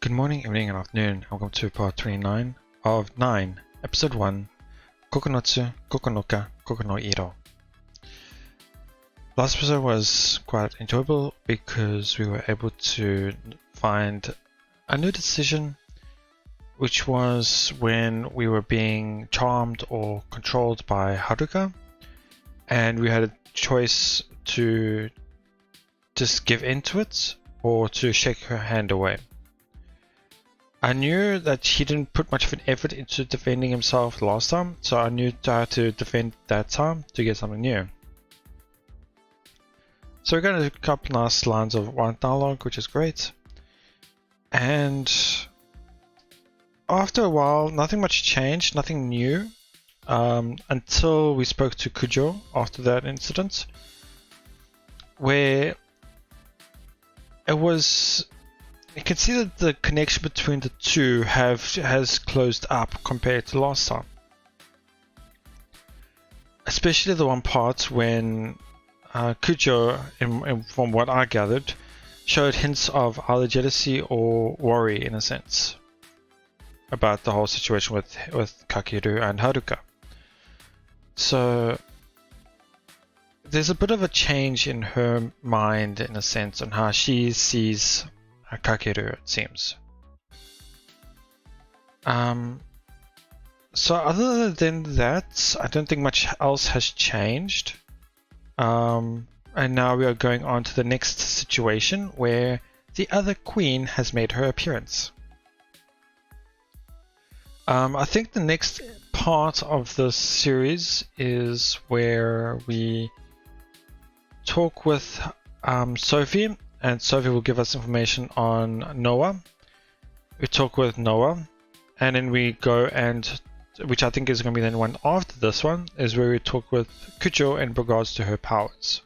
Good morning, evening, and afternoon, and welcome to part 29 of 9, episode 1, Koko no tsu koko no ka koko no iro. Last episode was quite enjoyable because we were able to find a new decision, which was when we were being charmed or controlled by Haruka, and we had a choice to just give in to it or to shake her hand away. I knew that he didn't put much of an effort into defending himself last time, so I knew how to defend that time to get something new. So we got a couple nice lines of one dialogue, which is great. And after a while, nothing much changed, nothing new, until we spoke to Kujo after that incident, where it was. You can see that the connection between the two has closed up compared to last time. Especially the one part when Kujo, from what I gathered, showed hints of either jealousy or worry in a sense about the whole situation with Kakeru and Haruka. So there's a bit of a change in her mind in a sense on how she sees Kakeru, it seems. So other than that, I don't think much else has changed. And now we are going on to the next situation where the other queen has made her appearance. I think the next part of this series is where we talk with Sophie, and Sophie will give us information on Noah. We talk with Noah, and then we go and, which I think is going to be the one after this one, is where we talk with Kujo in regards to her powers.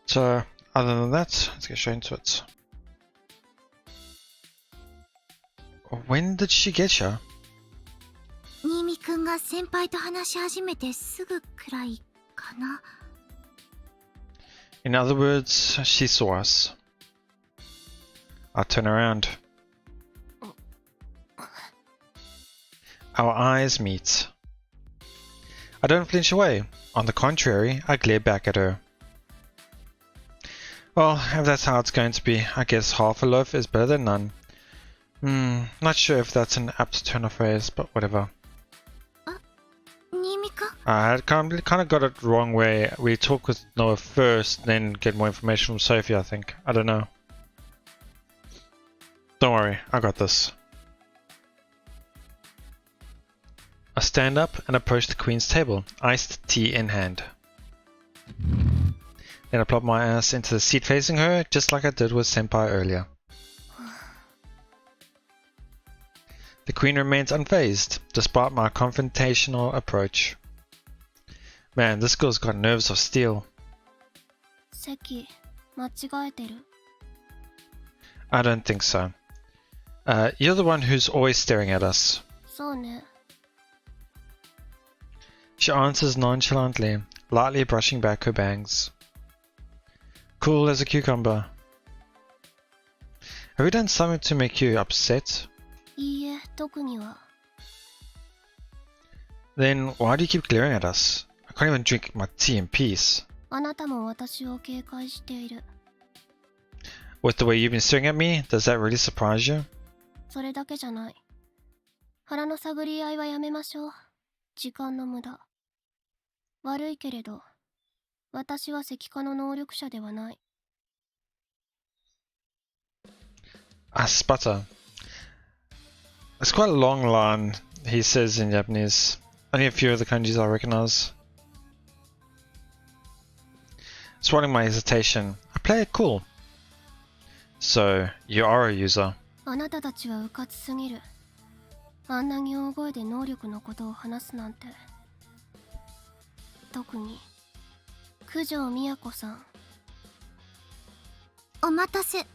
So, other than that, let's get straight into it. When did she get you? 新見くんが先輩と話し始めてすぐくらいかな。 In other words, she saw us. I turn around. Our eyes meet. I don't flinch away. On the contrary, I glare back at her. Well, if that's how it's going to be, I guess half a loaf is better than none. Not sure if that's an apt turn of phrase, but whatever. 新見くん I kind of got it wrong way. We talk with Noah first, then get more information from Sophie, I think. I don't know. Don't worry, I got this. I stand up and approach the Queen's table, iced tea in hand. Then I plop my ass into the seat facing her, just like I did with Senpai earlier. The Queen remains unfazed, despite my confrontational approach. Man, this girl's got nerves of steel. 席間違えてる。 I don't think so. You're the one who's always staring at us. そうね。 She answers nonchalantly, lightly brushing back her bangs. Cool as a cucumber. Have we done something to make you upset? いいえ、特には。 Then why do you keep glaring at us? I can't even drink my tea in peace. あなたも私を警戒している。 With the way you've been staring at me, does that really surprise you? それだけじゃない。腹の探り合いはやめましょう。時間の無駄。悪いけれど、私は石化の能力者ではない。 I sputter. It's quite a long line, he says in Japanese. Only a few of the kanjis I recognize. Swallowing my hesitation, I play it cool. So, you are a user. あなたたちはうかつすぎる。あんなに大声で能力のことを話すなんて。特に九条美子さん。お待たせ。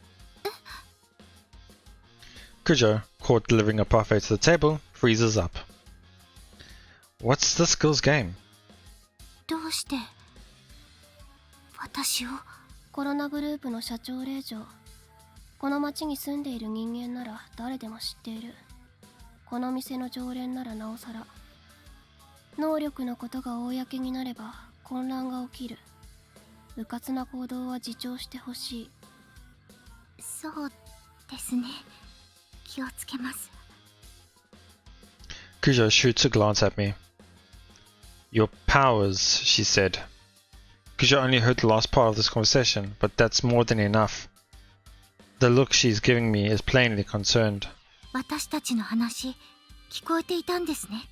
Kujo, caught delivering a parfait to the table, freezes up. What's this girl's game? どうして私を？コロナグループの社長令嬢この町に住んでいる人間なら誰でも知っている。この店の常連ならなおさら。能力のことが公になれば混乱が起きる。迂闊な行動は自重してほしい。そうですね。気をつけます。Kujo shoots a glance at me. Your powers, she said. Kujo only heard the last part of this conversation, but that's more than enough. The look she's giving me is plainly concerned. 私たちの話、聞こえていたんですね。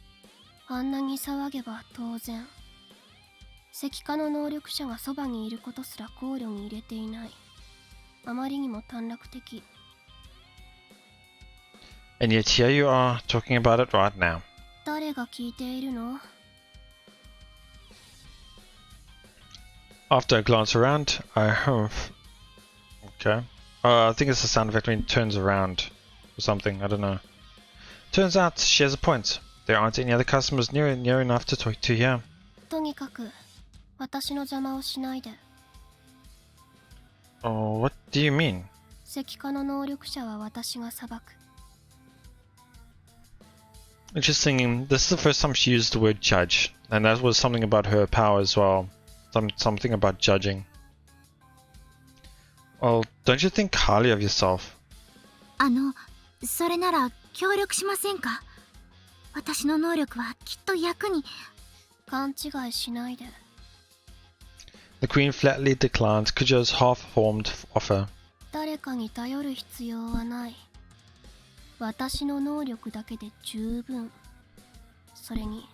あんなに騒げば当然。石化の能力者がそばにいることすら考慮に入れていない。あまりにも短絡的。And yet here you are, talking about it right now. 誰が聞いているの？ After I glance around, I have... Okay. I think it's the sound effect when it turns around or something, I don't know. Turns out she has a point. There aren't any other customers near enough to talk to here. とにかく、私の邪魔をしないで。Oh, what do you mean? 石化の能力者は私が裁く。Interesting, this is the first time she used the word judge, and that was something about her power as well. Something about judging. Well, don't you think highly of yourself? それなら協力しませんか？私の能力はきっと役に。勘違いしないで。The Queen flatly declined Kujo's half-formed offer. 誰かに頼る必要はない。私の能力だけで十分。それに、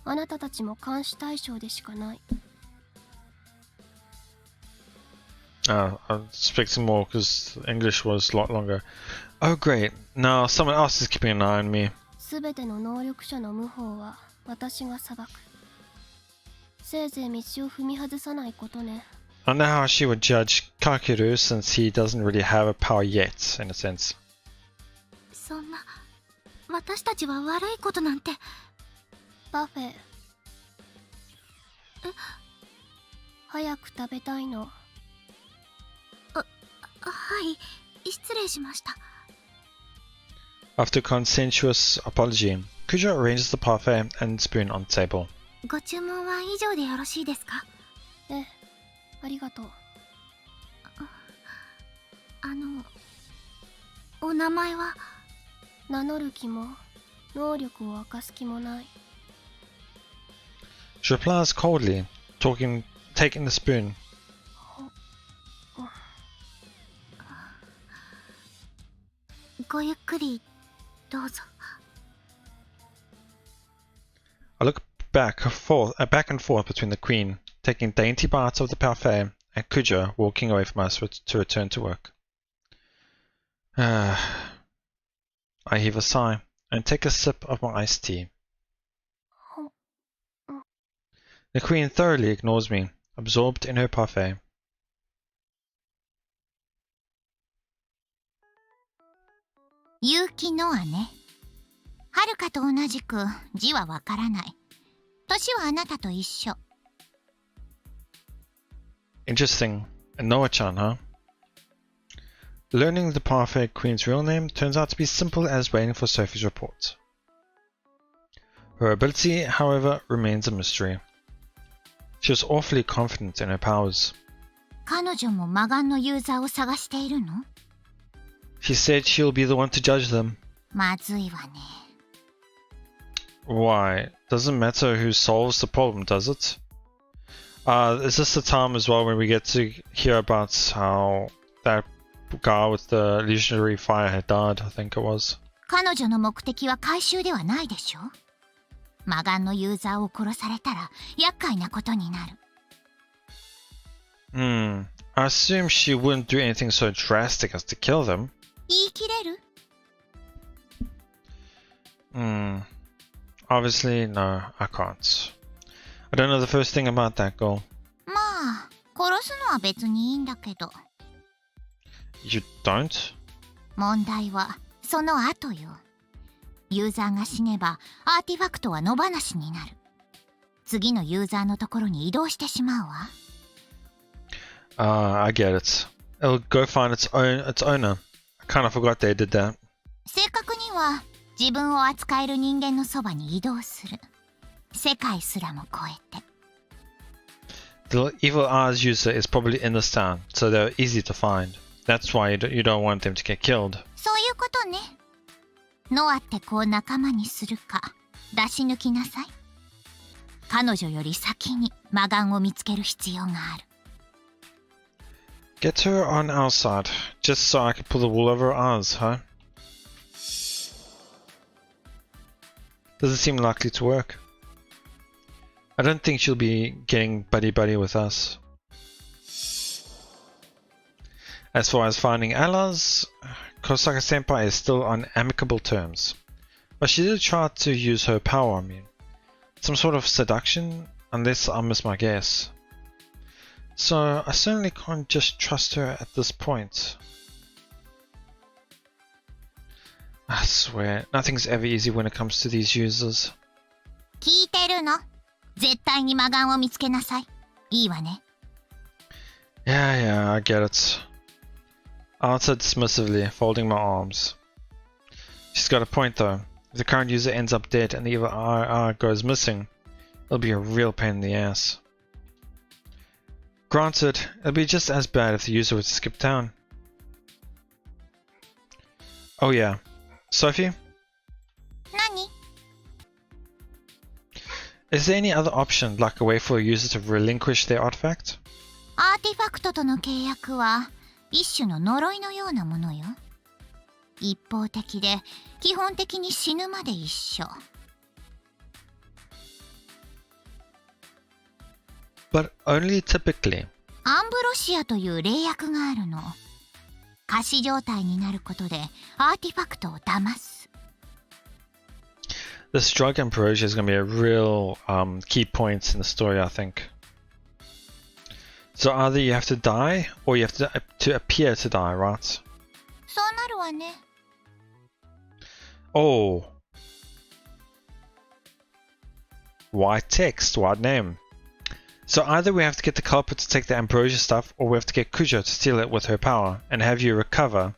あなたたちも監視対象でしかない。I was expecting more because English was a lot longer. Oh great, now someone else is keeping an eye on me. すべての能力者の無法は私が裁く。せいぜい道を踏み外さないことね。I know how she would judge Kakeru since he doesn't really have a power yet, in a sense. そんな、私たちは悪いことなんて。パフェ。早く食べたいの。はい、失礼しました。After consensuous apology, Kujo arranges the parfait and spoon on the table. ご注文は以上でよろしいですか？ええ、ありがとう。お名前は？名乗る気も、能力を明かす気もない。She replies coldly, taking the spoon. ごゆっくりどうぞ。I look back and forth between the Queen, taking dainty bites of the parfait, and Kujo walking away from us to return to work. I heave a sigh and take a sip of my iced tea. The Queen thoroughly ignores me, absorbed in her parfait. 結城の姉。はるかと同じく字はわからない。年はあなたと一緒。Interesting. Noah-chan, huh? Learning the parfait Queen's real name turns out to be simple as waiting for Sophie's report. Her ability, however, remains a mystery. She was awfully confident in her powers. 彼女も魔眼のユーザーを探しているの？ She said she'll be the one to judge them. まずいわね。Why? Doesn't matter who solves the problem, does it? Is this the time as well when we get to hear about how that guy with the illusionary fire had died, I think it was. 彼女の目的は回収ではないでしょ？魔眼のユーザーを殺されたら厄介なことになる。I assume she wouldn't do anything so drastic as to kill them. 言い切れる？ Obviously, no, I can't. I don't know the first thing about that girl. まあ、殺すのは別にいいんだけど。You don't? 問題はその後よ。ユーザーが死ねばアーティファクトは野放しになる。次のユーザーのところに移動してしまうわ。I get it. it'll go find its owner. I kind of forgot they did that. 正確には自分を扱える人間のそばに移動する。世界すらも超えて。The evil R's user is probably in this town, so they're easy to find. That's why you don't want them to get killed. そういうことね。ノアって子を仲間にするか出し抜きなさい。彼女より先に魔眼を見つける必要がある。Get her on our side, just so I can pull the wool over her eyes, huh? Does it seem likely to work? I don't think she'll be getting buddy-buddy with us. As far as finding allies, Kosaka-senpai is still on amicable terms. But she did try to use her power on me. Some sort of seduction, unless I miss my guess. So I certainly can't just trust her at this point. I swear, nothing's ever easy when it comes to these users. 聞いてるの？絶対に魔眼を見つけなさい。いいわね。Yeah, I get it. I answered dismissively, folding my arms. She's got a point though. If the current user ends up dead and the evil IR goes missing, it'll be a real pain in the ass. Granted, it'll be just as bad if the user were to skip town. Oh yeah. Sophie? 何？ Is there any other option, like a way for a user to relinquish their artifact? アーティファクトとの契約は一種の呪いのようなものよ。一方的で基本的に死ぬまで一緒。But only typically. アンブロシアという霊薬があるの。仮死状態になることでアーティファクトを騙す。This drug ambrosia is going to be a real key point in the story, I think. So either you have to die, or you have to appear to die, right? そうなるわね。Oh. White text, white name. So either we have to get the culprit to take the ambrosia stuff, or we have to get Kujo to steal it with her power, and have you recover.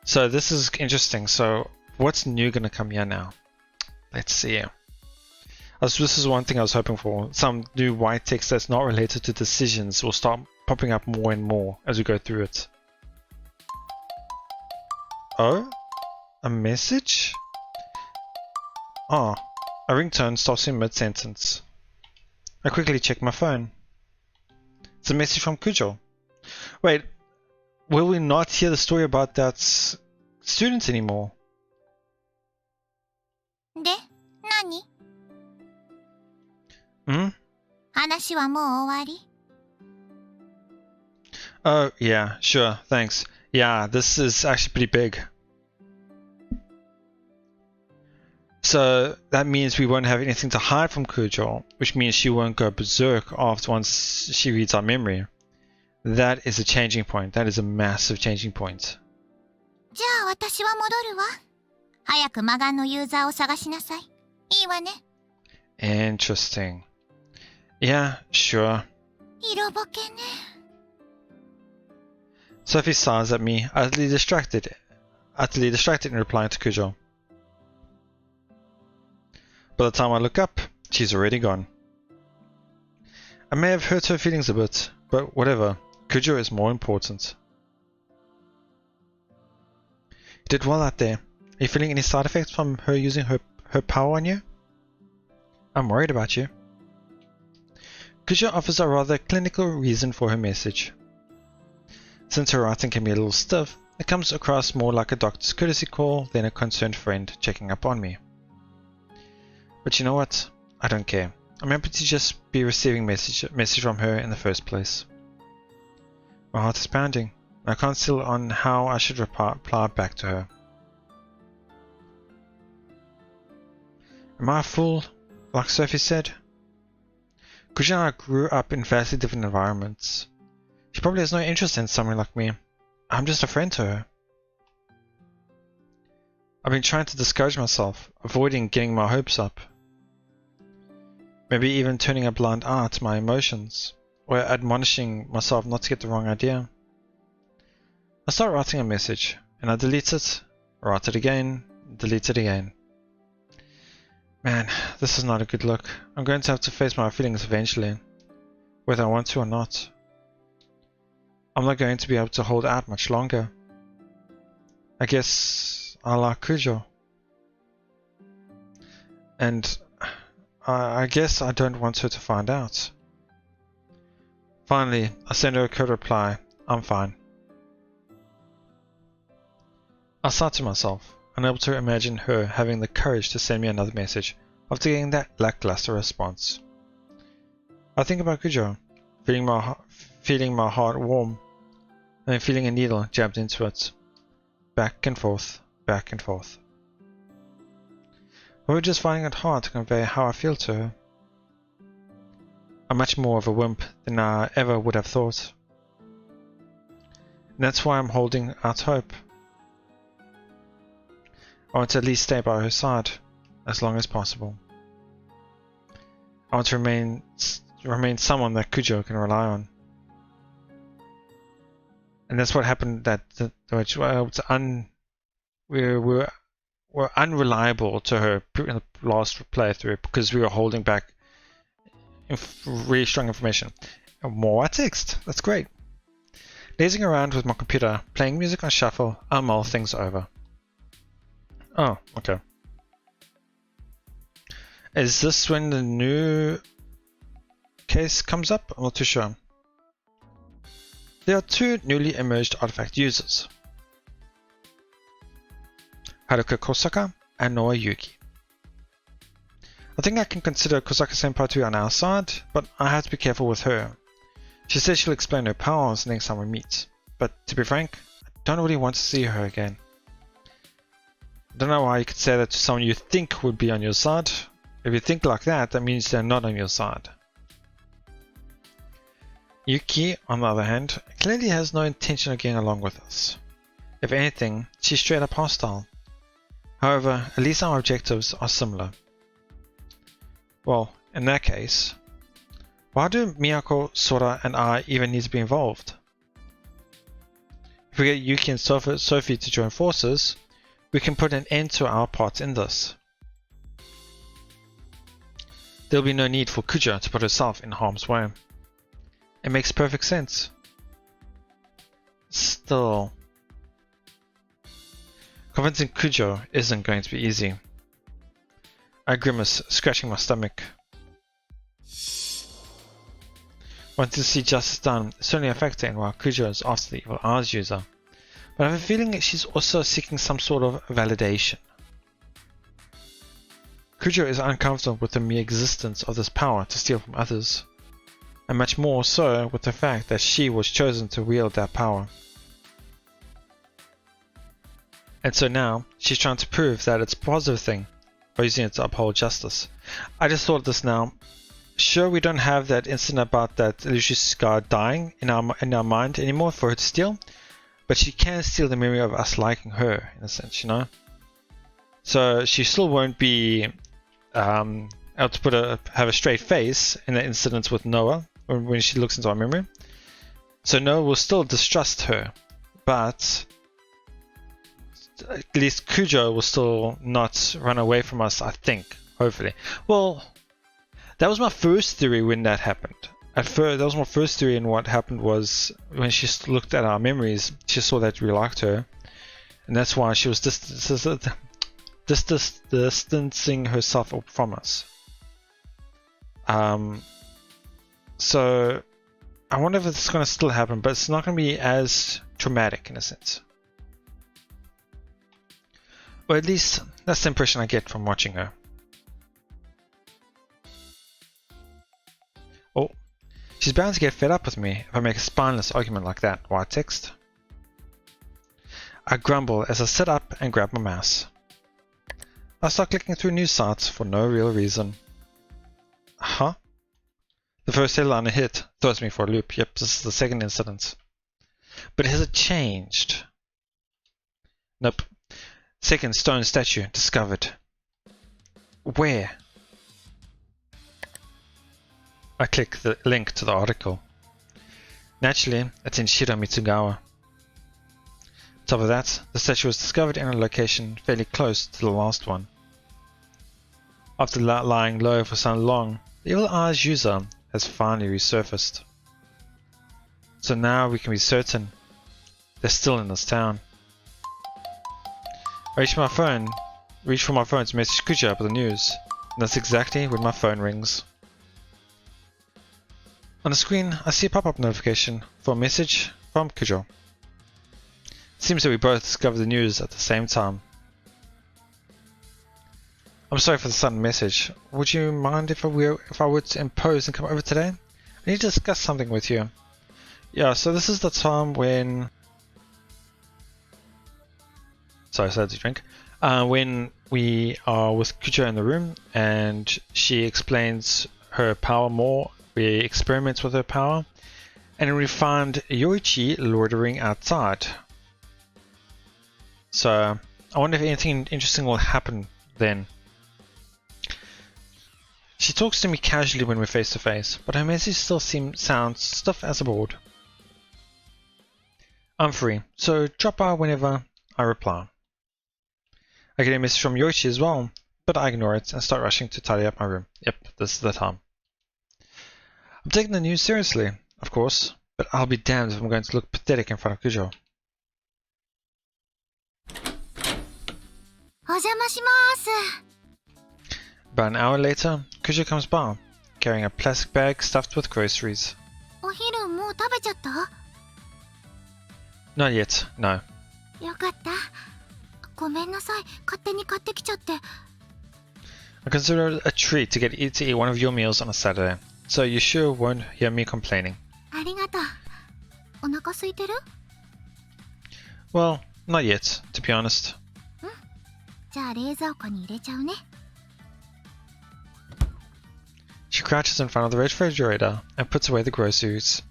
So this is interesting. So what's new going to come here now? Let's see. This is one thing I was hoping for. Some new white text that's not related to decisions will start popping up more and more as we go through it. Oh? A message? Oh, a ringtone stops in mid-sentence. I quickly check my phone. It's a message from Kujo. Wait, will we not hear the story about that student anymore? で、何？ Hmm? 話はもう終わり？ Oh, yeah, sure, thanks. Yeah, this is actually pretty big. So that means we won't have anything to hide from Kujo, which means she won't go berserk after once she reads our memory. That is a changing point. That is a massive changing point. じゃあ私は戻るわ。早く魔眼のユーザーを探しなさい。いいわね。Interesting. Yeah, sure. 色ぼけね。Sophie sighs at me, utterly distracted in replying to Kujo. By the time I look up, she's already gone. I may have hurt her feelings a bit, but whatever. Kujo is more important. You did well out there. Are you feeling any side effects from her using her power on you? I'm worried about you. Kujo offers a rather clinical reason for her message. Since her writing can be a little stiff, it comes across more like a doctor's courtesy call than a concerned friend checking up on me. But you know what? I don't care. I'm happy to just be receiving message from her in the first place. My heart is pounding. I can't settle on how I should reply back to her. Am I a fool, like Sophie said? Kujo and I grew up in vastly different environments. She probably has no interest in someone like me. I'm just a friend to her. I've been trying to discourage myself, avoiding getting my hopes up. Maybe even turning a blind eye to my emotions, or admonishing myself not to get the wrong idea. I start writing a message, and I delete it, write it again, delete it again. Man, this is not a good look. I'm going to have to face my feelings eventually, whether I want to or not. I'm not going to be able to hold out much longer. I guess I like Kujo. And I guess I don't want her to find out. Finally, I send her a code reply, I'm fine. I sigh to myself, unable to imagine her having the courage to send me another message after getting that lackluster response. I think about Kujo, feeling my heart warm, and then feeling a needle jabbed into it. Back and forth, back and forth. But we're just finding it hard to convey how I feel to her. I'm much more of a wimp than I ever would have thought. And that's why I'm holding out hope. I want to at least stay by her side as long as possible. I want to remain someone that Kujo can rely on. And that's what happened, we're unreliable to her in the last playthrough because we were holding back really strong information. More text, that's great. Lazing around with my computer, playing music on shuffle, I mull things over. Oh, okay. Is this when the new case comes up? I'm not too sure. There are two newly emerged artifact users. Haruka Kosaka and Noa Yuki. I think I can consider Kosaka Senpai to be on our side, but I have to be careful with her. She says she'll explain her powers next time we meet, but to be frank, I don't really want to see her again. I don't know why you could say that to someone you think would be on your side. If you think like that, that means they're not on your side. Yuki, on the other hand, clearly has no intention of getting along with us. If anything, she's straight up hostile. However, at least our objectives are similar. Well, in that case, why do Miyako, Sora, and I even need to be involved? If we get Yuki and Sophie to join forces, we can put an end to our part in this. There'll be no need for Kujo to put herself in harm's way. It makes perfect sense. Still, convincing Kujo isn't going to be easy. I grimace, scratching my stomach. Wanting to see justice done is certainly affecting while Kujo is after the evil eyes user, but I have a feeling she's also seeking some sort of validation. Kujo is uncomfortable with the mere existence of this power to steal from others, and much more so with the fact that she was chosen to wield that power. And so now, she's trying to prove that it's a positive thing by using it to uphold justice. I just thought of this now. Sure, we don't have that incident about that Lucius guy dying in our mind anymore for her to steal, but she can steal the memory of us liking her, in a sense, you know? So she still won't be able to have a straight face in the incidents with Noah when she looks into our memory. So Noah will still distrust her, but at least Kujo will still not run away from us, I think, hopefully. Well, that was my first theory when that happened. That was my first theory, and what happened was when she looked at our memories, she saw that we liked her, and that's why she was distancing herself from us. So I wonder if it's going to still happen, but it's not going to be as traumatic in a sense. Or at least that's the impression I get from watching her. Oh, she's bound to get fed up with me if I make a spineless argument like that, white text. I grumble as I sit up and grab my mouse. I start clicking through news sites for no real reason. Huh? The first headline I hit throws me for a loop. Yep, this is the second incident. But has it changed? Nope. Second stone statue discovered. Where? I click the link to the article. Naturally, it's in Shiro Mitsugawa. Top of that, the statue was discovered in a location fairly close to the last one. After lying low for so long, the Evil Eye's user has finally resurfaced. So now we can be certain they're still in this town. I reach for my phone to message Kuja about the news, and that's exactly when my phone rings. On the screen, I see a pop-up notification for a message from Kuja. Seems that we both discovered the news at the same time. I'm sorry for the sudden message. Would you mind if I were to impose and come over today? I need to discuss something with you. Yeah, so this is the time when... Sorry, I had to drink. When we are with Kuja in the room and she explains her power more, we experiment with her power, and we find Yoichi loitering outside. So I wonder if anything interesting will happen then. She talks to me casually when we're face to face, but her message still sounds stiff as a board. I'm free, so drop by whenever I reply. I get a message from Yoichi as well, but I ignore it and start rushing to tidy up my room. Yep, this is the time. I'm taking the news seriously, of course, but I'll be damned if I'm going to look pathetic in front of Kujo. お邪魔します。 About an hour later, Kujo comes by, carrying a plastic bag stuffed with groceries. お昼もう食べちゃった？ Not yet, no. よかった。ごめんなさい。勝手に買ってきちゃって。 I consider it a treat to get to eat one of your meals on a Saturday, so you sure won't hear me complaining. ありがとう。お腹空いてる？ Well, not yet, to be honest. じゃあ冷蔵庫に入れちゃうね。 She crouches in front of the refrigerator and puts away the groceries.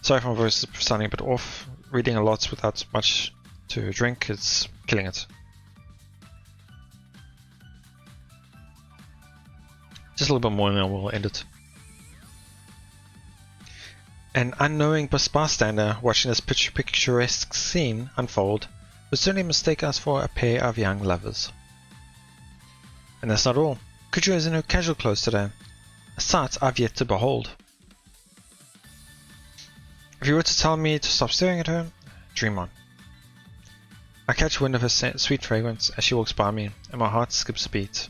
Sorry if my voice is sounding a bit off. Reading a lot without much to drink is killing it. Just a little bit more and then we'll end it. An unknowing bystander watching this picturesque scene unfold would certainly mistake us for a pair of young lovers. And that's not all. Kujo is in her casual clothes today, a sight I've yet to behold. If you were to tell me to stop staring at her, dream on. I catch wind of her sweet fragrance as she walks by me, and my heart skips a beat.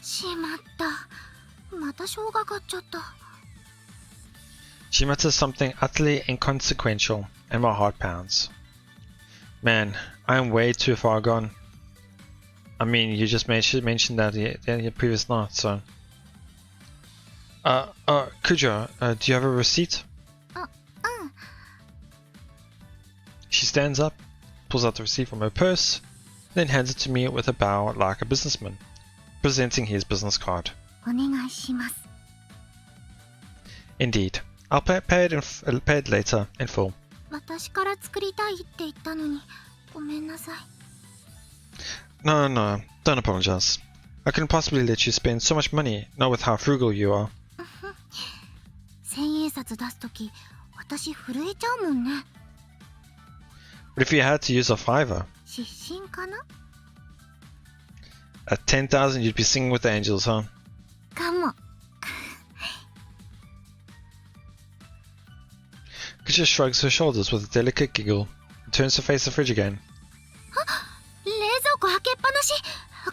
しまった。また生姜買っちゃった。 She mutters something utterly inconsequential, and my heart pounds. Man, I am way too far gone. I mean, you just mentioned that in your previous night, so... Kujo, do you have a receipt? She stands up, pulls out the receipt from her purse, then hands it to me with a bow like a businessman, presenting his business card. お願いします。 Indeed. I'll pay it later, in full. 私から作りたいって言ったのに、ごめんなさい。 No, don't apologize. I couldn't possibly let you spend so much money, not with how frugal you are. 千円札出すとき、私震えちゃうもんね。 But if you had to use a fiver, 失神かな？ at 10,000 you'd be singing with the angels, huh? かも。 Kuja shrugs her shoulders with a delicate giggle and turns to face the fridge again. 冷蔵庫開けっぱなし。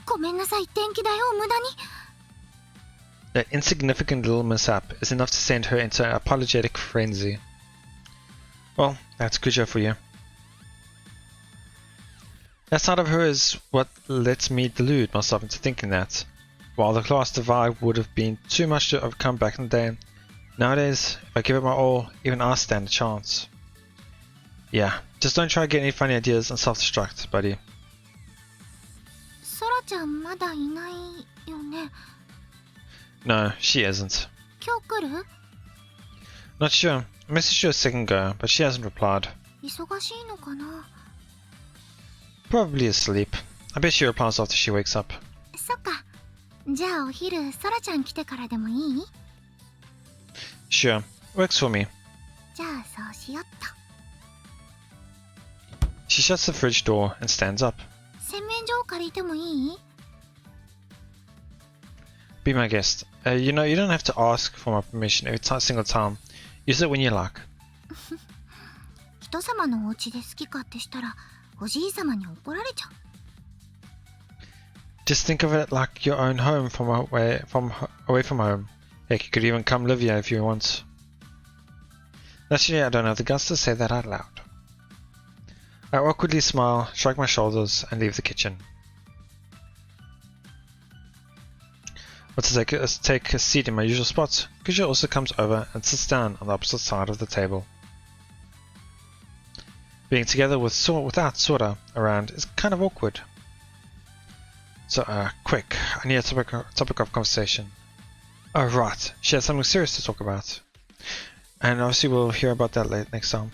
ごめんなさい、電気代を無駄に。 That insignificant little mishap is enough to send her into an apologetic frenzy. Well, that's Kuja for you. That side of her is what lets me delude myself into thinking that, while the class divide would have been too much to overcome back in the day, nowadays, if I give it my all, even I stand a chance. Yeah, just don't try to get any funny ideas and self-destruct, buddy. ソラちゃんまだいないよね。 No, she isn't. 今日来る？ Not sure. I messaged her a second ago, but she hasn't replied. 忙しいのかな？ Probably asleep. I bet she replies after she wakes up. そっか。じゃあお昼、ソラちゃん来てからでもいい？ Sure, works for me. じゃあそうしよっと。She shuts the fridge door and stands up. 洗面所を借りてもいい？ Be my guest. You know, you don't have to ask for my permission every single time. Use it when you like. 人様のお家で好き勝手したらおじい様に怒られちゃう。 Just think of it like your own home away from home. Heck, you could even come live here if you want. Naturally, I don't have the guts to say that out loud. I awkwardly smile, shrug my shoulders, and leave the kitchen. But to take a seat in my usual spot, Kuja also comes over and sits down on the opposite side of the table. Being together without Sora around is kind of awkward. So, quick, I need a topic of conversation. Oh, right, she has something serious to talk about. And obviously we'll hear about that next time.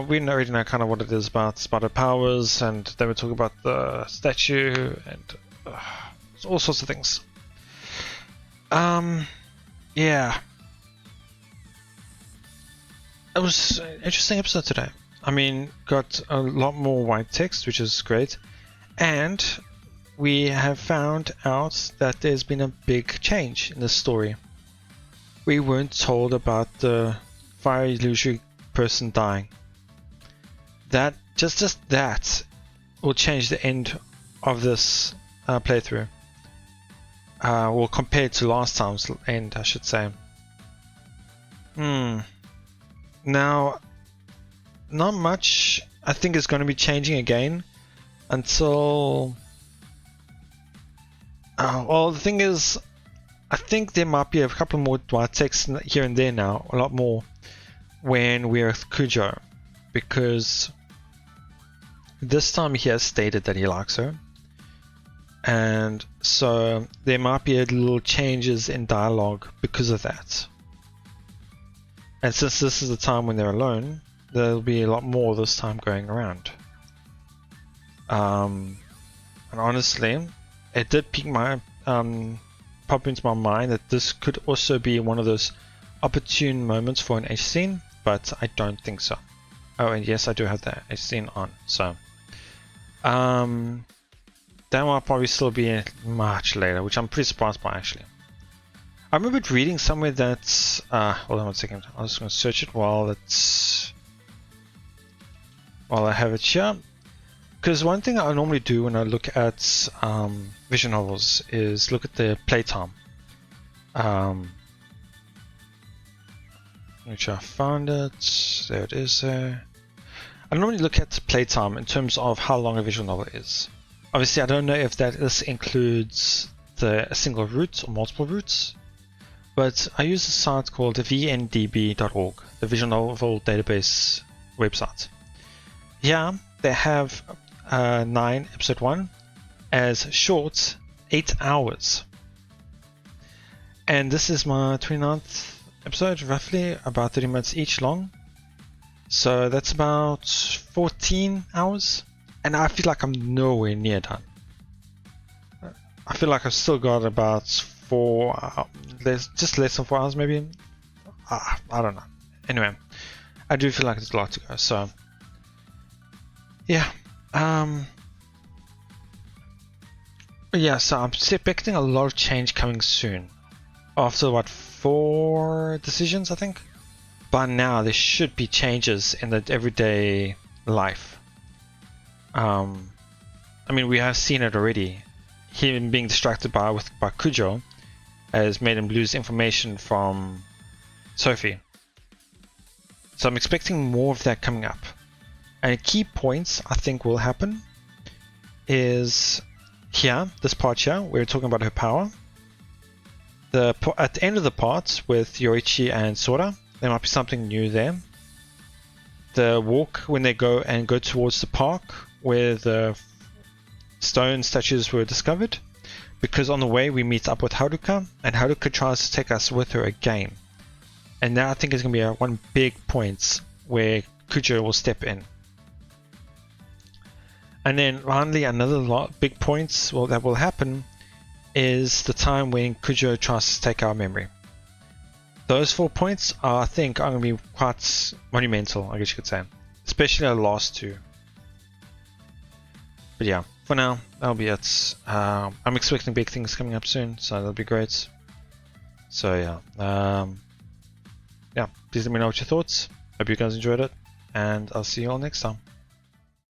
We already know kind of what it is about her powers, and then we'll talk about the statue, and all sorts of things. Yeah. It was an interesting episode today. I mean, got a lot more white text, which is great, and we have found out that there's been a big change in the story. We weren't told about the fire illusory person dying. That just that will change the end of this playthrough. Well, compared to last time's end, I should say. Now, not much I think is going to be changing again until... well, the thing is, I think there might be a couple more white texts here and there now, a lot more, when we're with Kujo, because this time he has stated that he likes her, and so there might be a little changes in dialogue because of that. And since this is the time when they're alone, there'll be a lot more this time going around. And honestly, it did pique my pop into my mind that this could also be one of those opportune moments for an H scene, but I don't think so. Oh, and yes, I do have the H scene on, so that might probably still be much later, which I'm pretty surprised by actually. I remember reading somewhere that hold on 1 second, I'm just going to search it while I have it here. Because one thing I normally do when I look at visual novels is look at the playtime. Which I found it. There it is there. I normally look at playtime in terms of how long a visual novel is. Obviously, I don't know if this includes a single route or multiple routes, but I use a site called vndb.org, the visual novel database website. Yeah, they have 9 episode 1 as short 8 hours, and this is my 29th episode, roughly about 30 minutes each long, so that's about 14 hours, and I feel like I'm nowhere near done. I feel like I've still got about just less than 4 hours maybe. I don't know. Anyway, I do feel like there's a lot to go, so yeah. Yeah, so I'm expecting a lot of change coming soon. After what, 4 decisions I think? By now there should be changes in the everyday life. I mean, we have seen it already. Him being distracted by Kujo has made him lose information from Sophie. So I'm expecting more of that coming up. And key points I think will happen is here, this part here, we're talking about her power. At the end of the part with Yoichi and Sora, there might be something new there. The walk when they go towards the park where the stone statues were discovered, because on the way we meet up with Haruka, and Haruka tries to take us with her again. And that I think is going to be one big point where Kujo will step in. And then finally another big point that will happen is the time when Kujo tries to take our memory. Those 4 points I think are going to be quite monumental, I guess you could say. Especially the last 2. But yeah, for now, that'll be it. I'm expecting big things coming up soon, so that'll be great. So yeah, yeah, please let me know what your thoughts. Hope you guys enjoyed it, and I'll see you all next time.